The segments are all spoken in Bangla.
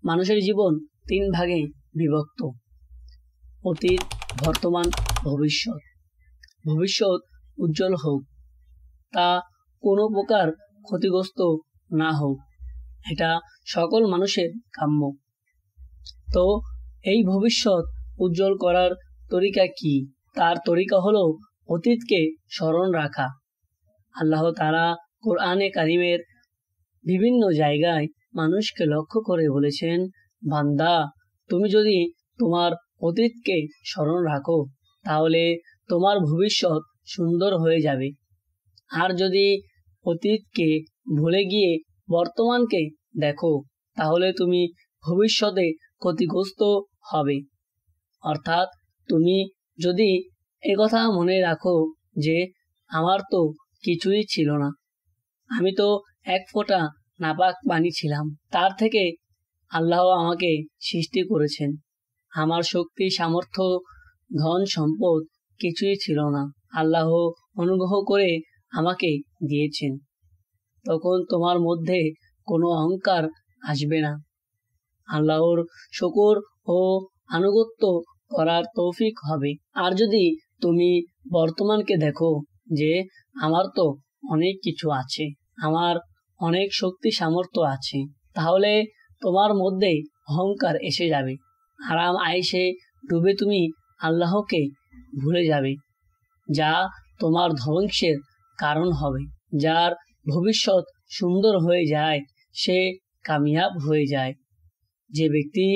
মানুষের জীবন তিন ভাগে বিভক্ত: অতীত, বর্তমান, ভবিষ্যৎ। ভবিষ্যৎ উজ্জ্বল হোক, তা কোনো প্রকার ক্ষতিগ্রস্ত না হোক, এটা সকল মানুষের কাম্য। তো এই ভবিষ্যৎ উজ্জ্বল করার তরিকা কি? তার তরিকা হলো অতীতকে স্মরণ রাখা। আল্লাহ তাআলা কোরআনে কারিমের বিভিন্ন জায়গায় মানুষকে লক্ষ্য করে বলেছেন, বান্দা, তুমি যদি তোমার অতীতকে স্মরণ রাখো তাহলে তোমার ভবিষ্যৎ সুন্দর হয়ে যাবে। আর যদি অতীতকে ভুলে গিয়ে বর্তমানকে দেখো তাহলে তুমি ভবিষ্যতে ক্ষতিগ্রস্ত হবে। অর্থাৎ তুমি যদি একথা মনে রাখো যে আমার তো কিছুই ছিল না, আমি তো এক ফোঁটা নাপাক পানি ছিলাম, তার থেকে আল্লাহ আমাকে সৃষ্টি করেছেন, আমার শক্তি সামর্থ্য ধন সম্পদ কিছুই ছিল না, আল্লাহ অনুগ্রহ করে আমাকে দিয়েছেন, তখন তোমার মধ্যে কোনো অহংকার আসবে না। আল্লাহর শুকর ও আনুগত্য করার তৌফিক হবে। আর যদি তুমি বর্তমানকে দেখো যে আমার তো অনেক কিছু আছে, আমার অনেক শক্তি সামর্থ্য আছে, তাহলে তোমার মধ্যে অহংকার এসে যাবে। আরাম আয়েশে ডুবে তুমি আল্লাহকে ভুলে যাবে, যা তোমার ধ্বংসের কারণ হবে। যার ভবিষ্যৎ সুন্দর হয়ে যায় সে কামিয়াব হয়ে যায়। যে ব্যক্তি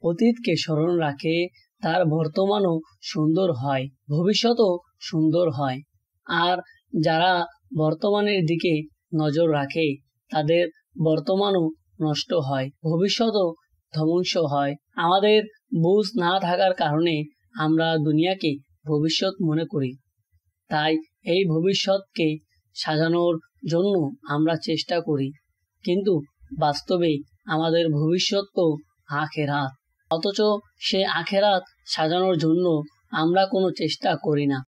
অতীতকে স্মরণ রাখে তার বর্তমানও সুন্দর হয়, ভবিষ্যৎও সুন্দর হয়। আর যারা বর্তমানের দিকে নজর রাখে তাদের বর্তমানও নষ্ট হয়, ভবিষ্যৎও ধ্বংস হয়। আমাদের বুঝ না থাকার কারণে আমরা দুনিয়াকে ভবিষ্যৎ মনে করি, তাই এই ভবিষ্যৎকে সাজানোর জন্য আমরা চেষ্টা করি, কিন্তু বাস্তবে আমাদের ভবিষ্যৎ তো আখেরাত, অথচ সে আখেরাত সাজানোর জন্য আমরা কোনো চেষ্টা করি না।